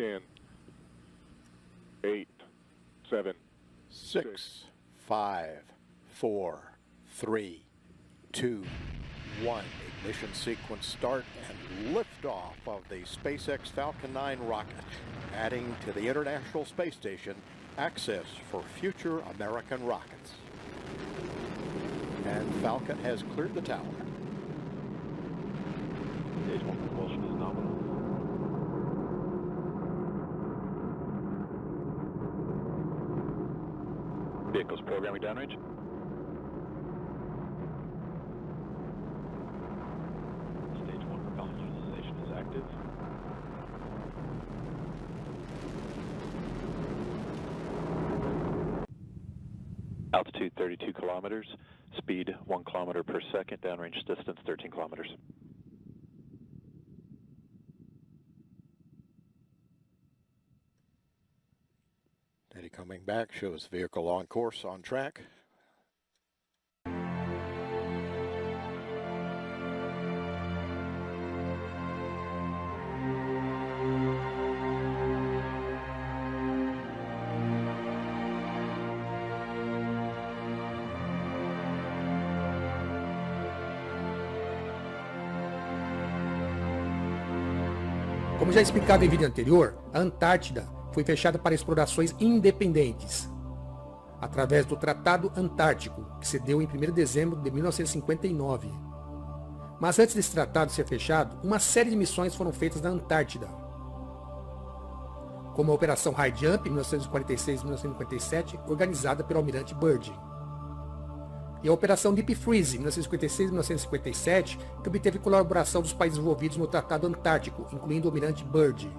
10, 8, 7, 6, 5, 4, 3, 2, 1. Ignition sequence start and liftoff of the SpaceX Falcon 9 rocket, adding to the International Space Station access for future American rockets. And Falcon has cleared the tower. Stage 1 propulsion is nominal. vehicles programming downrange. Stage 1 propellant utilization is active. Altitude 32 kilometers, speed 1 kilometer per second, downrange distance 13 kilometers. Data coming back shows vehicle on course, on track. Como já explicado em vídeo anterior, a Antártida foi fechada para explorações independentes, através do Tratado Antártico, que se deu em 1º de dezembro de 1959. Mas antes desse tratado ser fechado, uma série de missões foram feitas na Antártida, como a Operação High Jump, em 1946-1957, organizada pelo Almirante Byrd, e a Operação Deep Freeze, em 1956-1957, que obteve colaboração dos países envolvidos no Tratado Antártico, incluindo o Almirante Byrd.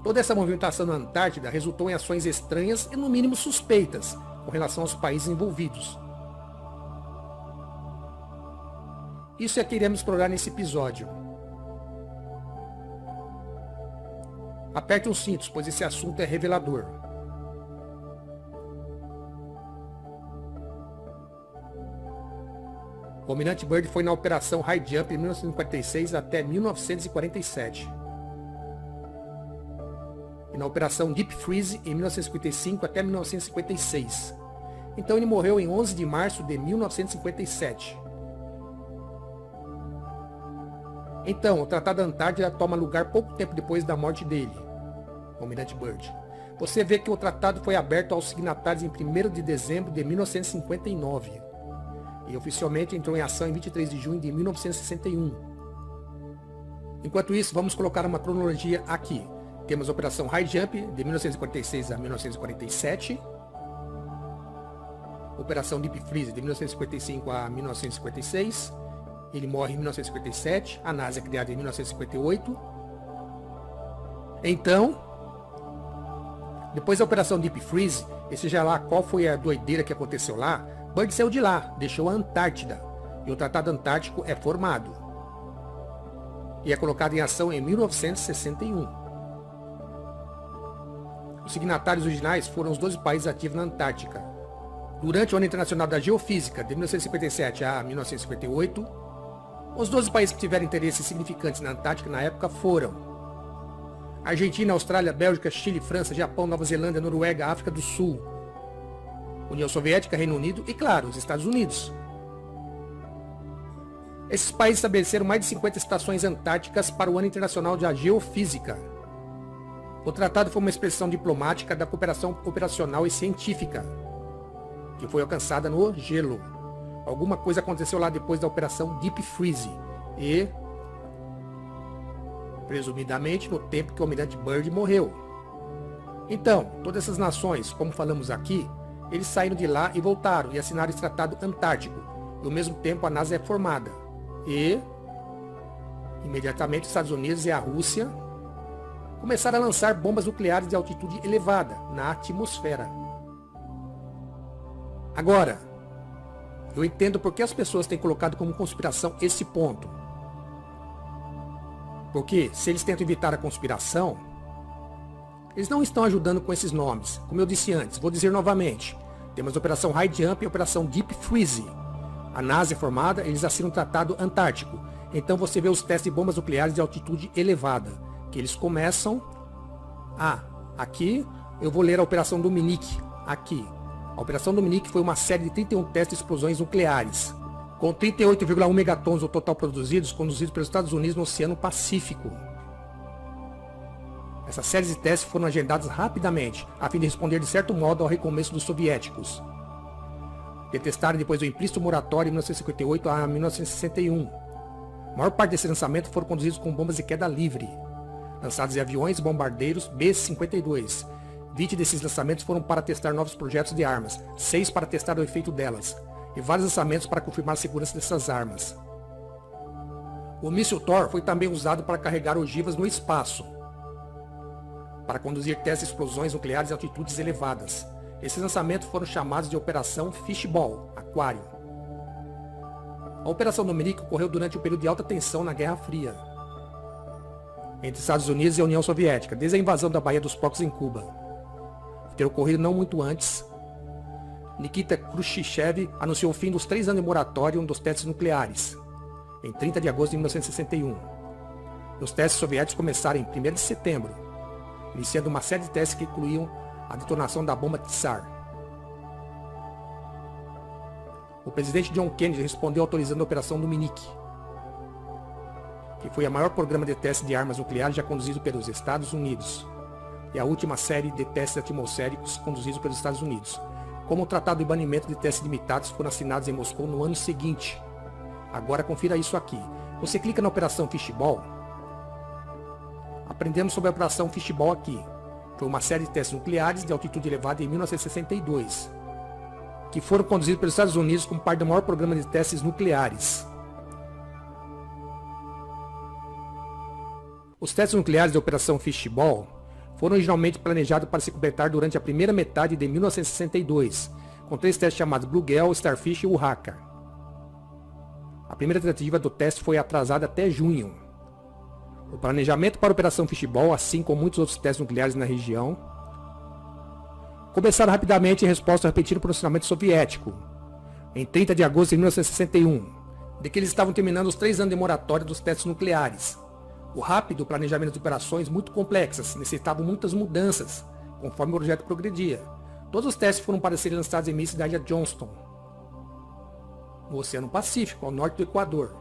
Toda essa movimentação na Antártida resultou em ações estranhas e, no mínimo, suspeitas com relação aos países envolvidos. Isso é que iremos explorar nesse episódio. Aperte os cintos, pois esse assunto é revelador. O Almirante Byrd foi na Operação High Jump de 1946 até 1947. E na Operação Deep Freeze em 1955 até 1956. Então ele morreu em 11 de março de 1957. Então, o Tratado Antártida toma lugar pouco tempo depois da morte dele, o Almirante Byrd. Você vê que o tratado foi aberto aos signatários em 1º de dezembro de 1959 e oficialmente entrou em ação em 23 de junho de 1961. Enquanto isso, vamos colocar uma cronologia aqui. Temos a Operação High Jump de 1946 a 1947, Operação Deep Freeze de 1955 a 1956, ele morre em 1957, a NASA é criada em 1958. Então, depois da Operação Deep Freeze, e seja lá qual foi a doideira que aconteceu lá, Byrd saiu de lá, deixou a Antártida, e o Tratado Antártico é formado. E é colocado em ação em 1961. Os signatários originais foram os 12 países ativos na Antártica. Durante o Ano Internacional da Geofísica, de 1957 a 1958, os 12 países que tiveram interesses significantes na Antártica na época foram Argentina, Austrália, Bélgica, Chile, França, Japão, Nova Zelândia, Noruega, África do Sul, União Soviética, Reino Unido e, claro, os Estados Unidos. Esses países estabeleceram mais de 50 estações antárticas para o Ano Internacional da Geofísica. O tratado foi uma expressão diplomática da cooperação operacional e científica, que foi alcançada no gelo. Alguma coisa aconteceu lá depois da Operação Deep Freeze e, presumidamente, no tempo que o Almirante Byrd morreu. Então, todas essas nações, como falamos aqui, eles saíram de lá e voltaram e assinaram esse Tratado Antártico. E ao mesmo tempo a NASA é formada. E, imediatamente, os Estados Unidos e a Rússia começaram a lançar bombas nucleares de altitude elevada na atmosfera. Agora, eu entendo por que as pessoas têm colocado como conspiração esse ponto. Porque, se eles tentam evitar a conspiração, eles não estão ajudando com esses nomes. Como eu disse antes, vou dizer novamente. Temos a Operação High Jump e a Operação Deep Freeze. a NASA é formada, eles assinam o Tratado Antártico. Então você vê os testes de bombas nucleares de altitude elevada, que eles começam... aqui eu vou ler a Operação Dominique, aqui. A Operação Dominique foi uma série de 31 testes de explosões nucleares, com 38,1 megatons no total produzidos, conduzidos pelos Estados Unidos no Oceano Pacífico. Essas séries de testes foram agendadas rapidamente, a fim de responder de certo modo ao recomeço dos soviéticos. Detestaram depois do implícito moratório em 1958 a 1961. A maior parte desse lançamento foram conduzidos com bombas de queda livre, lançados em aviões e bombardeiros B-52. 20 desses lançamentos foram para testar novos projetos de armas, 6 para testar o efeito delas, e vários lançamentos para confirmar a segurança dessas armas. O míssil Thor foi também usado para carregar ogivas no espaço, para conduzir testes de explosões nucleares em altitudes elevadas. Esses lançamentos foram chamados de Operação Fishball, Aquário. A Operação Dominique ocorreu durante um período de alta tensão na Guerra Fria, entre Estados Unidos e a União Soviética, desde a invasão da Baía dos Porcos em Cuba. Ter ocorrido não muito antes, Nikita Khrushchev anunciou o fim dos 3 anos de moratório dos testes nucleares, em 30 de agosto de 1961. Os testes soviéticos começaram em 1º de setembro, iniciando uma série de testes que incluíam a detonação da bomba Tsar. O presidente John Kennedy respondeu autorizando a Operação Dominique, que foi o maior programa de teste de armas nucleares já conduzido pelos Estados Unidos, e a última série de testes atmosféricos conduzidos pelos Estados Unidos. Como o Tratado de Banimento de Testes Limitados foram assinados em Moscou no ano seguinte. Agora confira isso aqui. Você clica na Operação Fishball. Aprendemos sobre a Operação Fishball aqui. Foi uma série de testes nucleares de altitude elevada em 1962, que foram conduzidos pelos Estados Unidos como parte do maior programa de testes nucleares. Os testes nucleares da Operação Fishball foram originalmente planejados para se completar durante a primeira metade de 1962, com 3 testes chamados Bluegill, Starfish e Urraca. A primeira tentativa do teste foi atrasada até junho. O planejamento para a Operação Fishball, assim como muitos outros testes nucleares na região, começaram rapidamente em resposta ao repetido posicionamento soviético, em 30 de agosto de 1961, de que eles estavam terminando os 3 anos de moratória dos testes nucleares. O rápido planejamento de operações muito complexas necessitavam muitas mudanças, conforme o projeto progredia. Todos os testes foram para serem lançados em mísseis da ilha Johnston, no Oceano Pacífico, ao norte do Equador.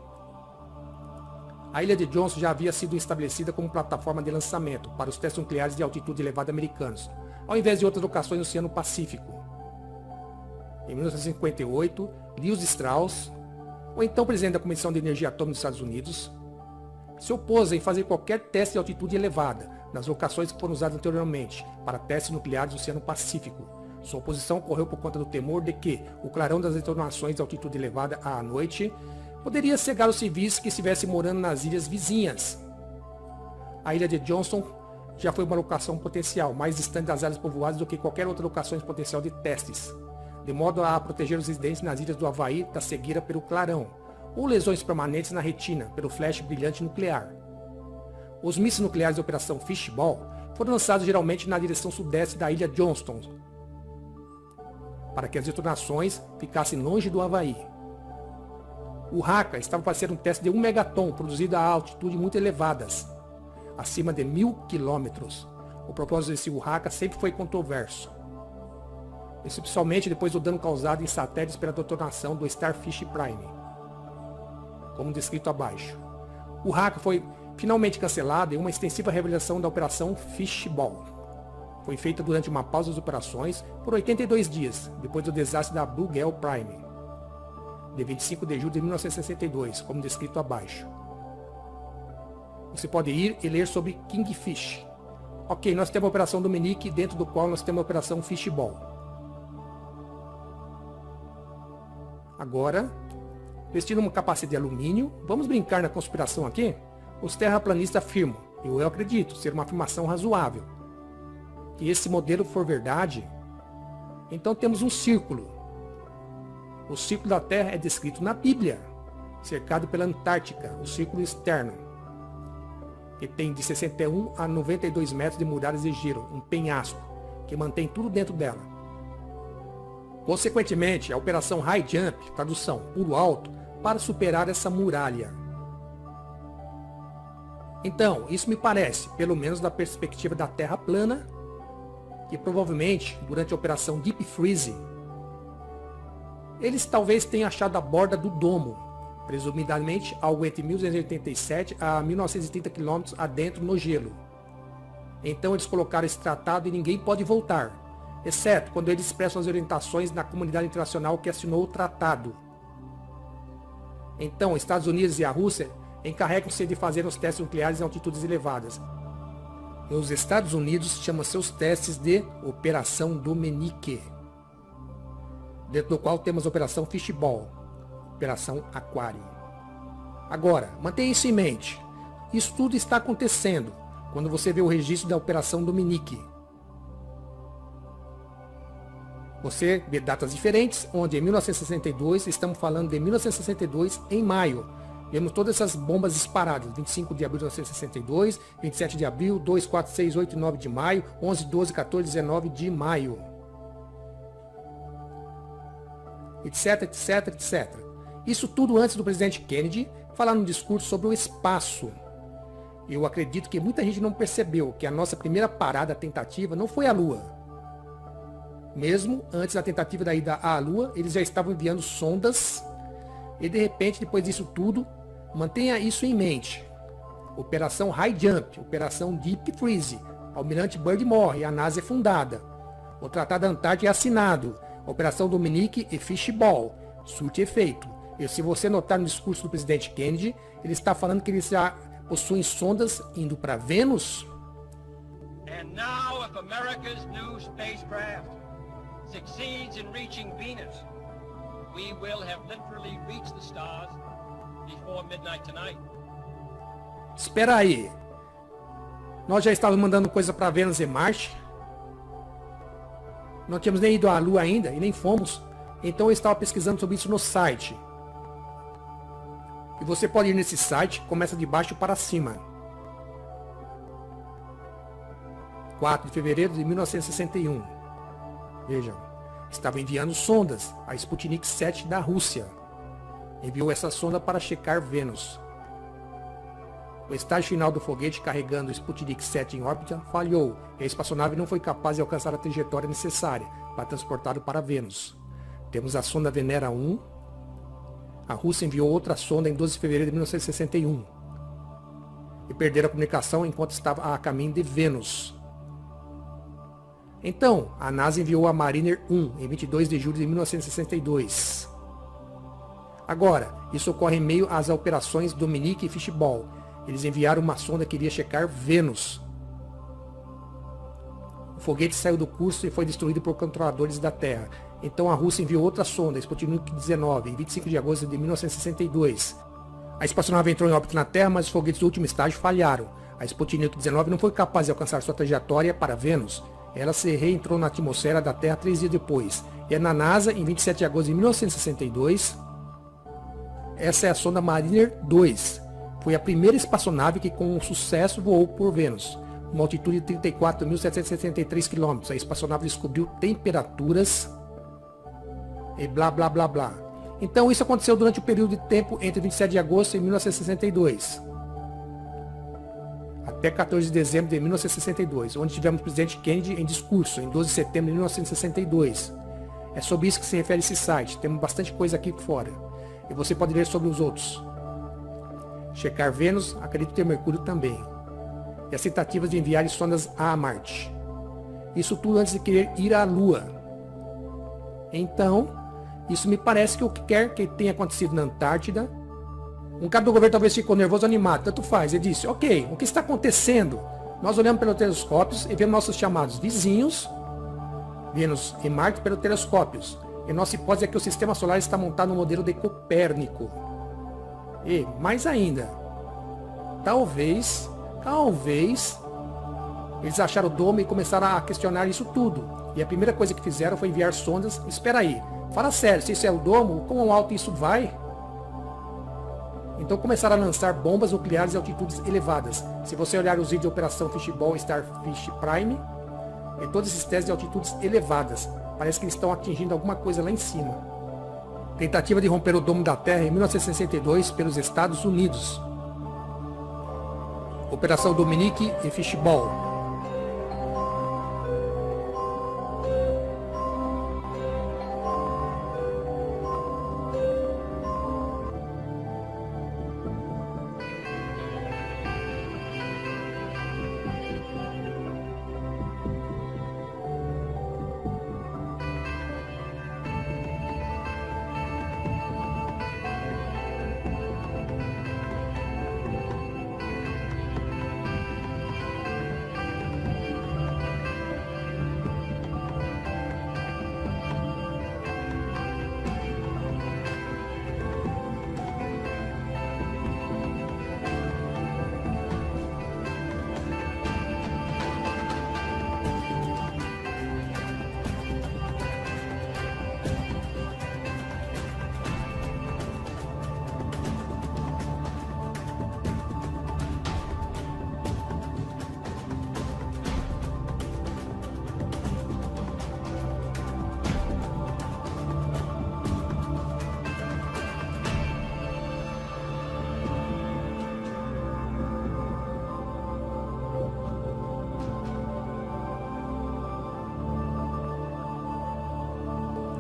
A ilha de Johnston já havia sido estabelecida como plataforma de lançamento para os testes nucleares de altitude elevada americanos, ao invés de outras locações no Oceano Pacífico. Em 1958, Lewis Strauss, o então presidente da Comissão de Energia Atômica dos Estados Unidos, se opôs em fazer qualquer teste de altitude elevada nas locações que foram usadas anteriormente para testes nucleares do Oceano Pacífico. Sua oposição ocorreu por conta do temor de que o clarão das detonações de altitude elevada à noite poderia cegar os civis que estivessem morando nas ilhas vizinhas. A ilha de Johnston já foi uma locação potencial, mais distante das áreas povoadas do que qualquer outra locação potencial de testes, de modo a proteger os residentes nas ilhas do Havaí da cegueira pelo clarão, ou lesões permanentes na retina pelo flash brilhante nuclear. Os mísseis nucleares da Operação Fishball foram lançados geralmente na direção sudeste da ilha Johnston, para que as detonações ficassem longe do Havaí. O Urraca estava para ser um teste de 1 megaton produzido a altitude muito elevadas, acima de 1000 quilômetros. O propósito desse Urraca sempre foi controverso, especialmente depois do dano causado em satélites pela detonação do Starfish Prime, como descrito abaixo. O Urraca foi finalmente cancelado em uma extensiva revelação da Operação Fishball. Foi feita durante uma pausa das operações por 82 dias, depois do desastre da Bluegill Prime, de 25 de julho de 1962, como descrito abaixo. Você pode ir e ler sobre Kingfish. Ok, nós temos a Operação Dominique, dentro do qual nós temos a Operação Fishball. Agora, vestindo uma capacete de alumínio, vamos brincar na conspiração aqui? Os terraplanistas afirmam, e eu acredito ser uma afirmação razoável, que esse modelo for verdade, então temos um círculo. O círculo da Terra é descrito na Bíblia, cercado pela Antártica, o círculo externo, que tem de 61 a 92 metros de muralhas de gelo, um penhasco, que mantém tudo dentro dela. Consequentemente, a operação High Jump, tradução, pulo alto, para superar essa muralha. Então, isso me parece, pelo menos da perspectiva da Terra plana, que provavelmente, durante a operação Deep Freeze, eles talvez tenham achado a borda do domo, presumidamente algo entre 1287 a 1930 km adentro no gelo. Então eles colocaram esse tratado e ninguém pode voltar, exceto quando eles expressam as orientações na comunidade internacional que assinou o tratado. Então, Estados Unidos e a Rússia encarregam-se de fazer os testes nucleares em altitudes elevadas. Nos Estados Unidos chamam seus testes de Operação Dominique, dentro do qual temos a Operação Fishball, Operação Aquário. Agora, mantenha isso em mente. Isso tudo está acontecendo quando você vê o registro da Operação Dominique. Você vê datas diferentes, onde em 1962, estamos falando de 1962 em maio. Vemos todas essas bombas disparadas, 25 de abril de 1962, 27 de abril, 2, 4, 6, 8 e 9 de maio, 11, 12, 14, 19 de maio. Etc, etc, etc. Isso tudo antes do presidente Kennedy falar num discurso sobre o espaço. Eu acredito que muita gente não percebeu que a nossa primeira parada tentativa não foi a Lua. Mesmo antes da tentativa da ida à Lua, eles já estavam enviando sondas e de repente, depois disso tudo, mantenha isso em mente. Operação High Jump, Operação Deep Freeze, Almirante Byrd morre, a NASA é fundada. O Tratado Antártico é assinado, Operação Dominique e Fishball, surte efeito. E se você notar no discurso do presidente Kennedy, ele está falando que eles já possuem sondas indo para Vênus. And now, if America's new spacecraft succeeds in reaching Venus, we will have literally reached the stars before midnight tonight. Espera aí. Nós já estávamos mandando coisa para Vênus e Marte. Não tínhamos nem ido à Lua ainda e nem fomos. Então eu estava pesquisando sobre isso no site. E você pode ir nesse site, começa de baixo para cima. 4 de fevereiro de 1961. Vejam, estava enviando sondas, a Sputnik 7 da Rússia. Enviou essa sonda para checar Vênus. O estágio final do foguete carregando o Sputnik 7 em órbita falhou e a espaçonave não foi capaz de alcançar a trajetória necessária para transportá-lo para Vênus. Temos a sonda Venera 1. A Rússia enviou outra sonda em 12 de fevereiro de 1961 e perderam a comunicação enquanto estava a caminho de Vênus. Então, a NASA enviou a Mariner 1 em 22 de julho de 1962. Agora, isso ocorre em meio às operações Dominique e Fishball. Eles enviaram uma sonda que iria checar Vênus. O foguete saiu do curso e foi destruído por controladores da Terra. Então a Rússia enviou outra sonda, Sputnik 19, em 25 de agosto de 1962. A espaçonave entrou em órbita na Terra, mas os foguetes do último estágio falharam. A Sputnik 19 não foi capaz de alcançar sua trajetória para Vênus. Ela se reentrou na atmosfera da Terra 3 dias depois. E é na NASA, em 27 de agosto de 1962, essa é a sonda Mariner 2. Foi a primeira espaçonave que com sucesso voou por Vênus. Uma altitude de 34.763 km. A espaçonave descobriu temperaturas e blá blá blá blá. Então isso aconteceu durante o período de tempo entre 27 de agosto de 1962 até 14 de dezembro de 1962, onde tivemos o presidente Kennedy em discurso, em 12 de setembro de 1962. É sobre isso que se refere esse site. Temos bastante coisa aqui fora. E você pode ler sobre os outros. Checar Vênus, acredito ter Mercúrio também. E as tentativas de enviar sondas a Marte. Isso tudo antes de querer ir à Lua. Então, isso me parece que o que quer que tenha acontecido na Antártida. Um cara do governo talvez ficou nervoso ou animado, tanto faz. Ele disse, ok, o que está acontecendo? Nós olhamos pelos telescópios e vemos nossos chamados vizinhos, Vênus e Marte, pelos telescópios. E nossa hipótese é que o sistema solar está montado no modelo de Copérnico. E, mais ainda, talvez, eles acharam o domo e começaram a questionar isso tudo. E a primeira coisa que fizeram foi enviar sondas. Espera aí, fala sério, se isso é o domo, quão alto isso vai? Então começaram a lançar bombas nucleares em altitudes elevadas. Se você olhar os vídeos de Operação Fishball e Starfish Prime, e todos esses testes de altitudes elevadas. Parece que eles estão atingindo alguma coisa lá em cima. Tentativa de romper o domo da Terra em 1962 pelos Estados Unidos. Operação Dominique e Fishball.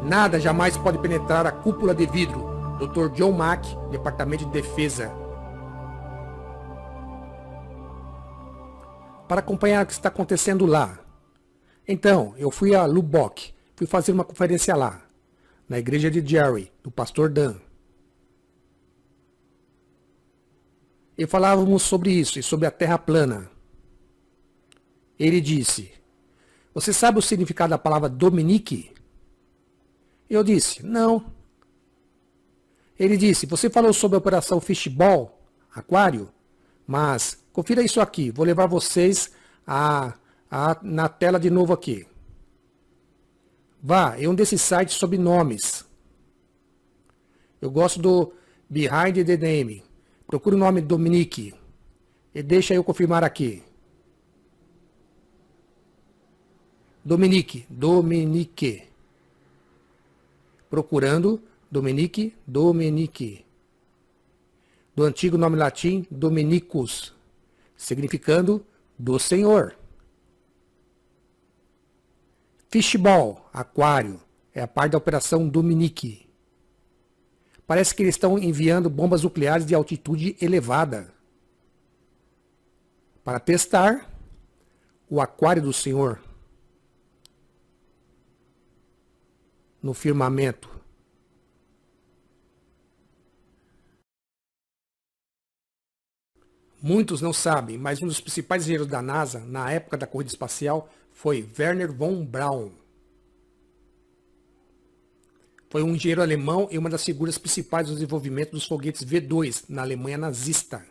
Nada jamais pode penetrar a cúpula de vidro. Dr. John Mack, Departamento de Defesa. Para acompanhar o que está acontecendo lá. Então, eu fui a Lubbock. Fui fazer uma conferência lá. Na igreja de Jerry, do pastor Dan. E falávamos sobre isso e sobre a Terra plana. Ele disse: "Você sabe o significado da palavra Dominique?" Eu disse: "Não." Ele disse: "Você falou sobre a operação Fishball, aquário, mas confira isso aqui, vou levar vocês na tela de novo aqui. Vá, é um desses sites sobre nomes. Eu gosto do Behind the Name. Procure o nome Dominique e deixa eu confirmar aqui. Dominique. Procurando Dominique. Do antigo nome latim Dominicus, significando do Senhor. Fishball, aquário, é a parte da operação Dominique. Parece que eles estão enviando bombas nucleares de altitude elevada para testar o aquário do Senhor no firmamento. Muitos não sabem, mas um dos principais engenheiros da NASA na época da corrida espacial foi Wernher von Braun. Foi um engenheiro alemão e uma das figuras principais do desenvolvimento dos foguetes V2 na Alemanha nazista,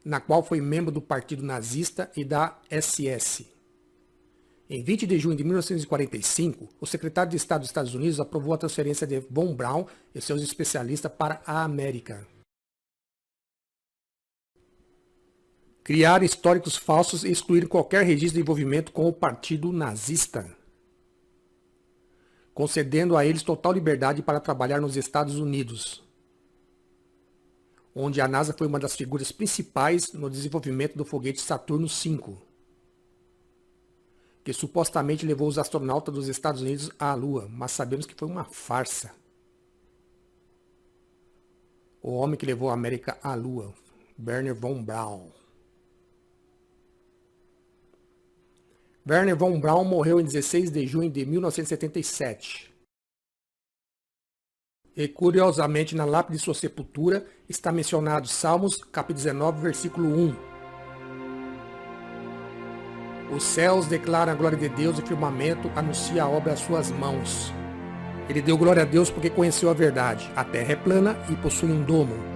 na qual foi membro do Partido Nazista e da SS. Em 20 de junho de 1945, o secretário de Estado dos Estados Unidos aprovou a transferência de von Braun e seus especialistas para a América. Criaram históricos falsos e excluíram qualquer registro de envolvimento com o Partido Nazista, concedendo a eles total liberdade para trabalhar nos Estados Unidos, onde a NASA foi uma das figuras principais no desenvolvimento do foguete Saturno V, que supostamente levou os astronautas dos Estados Unidos à Lua, mas sabemos que foi uma farsa. O homem que levou a América à Lua, Wernher von Braun. Wernher von Braun morreu em 16 de junho de 1977. E curiosamente, na lápide de sua sepultura está mencionado Salmos, capítulo 19, versículo 1. Os céus declaram a glória de Deus e o firmamento anuncia a obra das suas mãos. Ele deu glória a Deus porque conheceu a verdade. A terra é plana e possui um domo.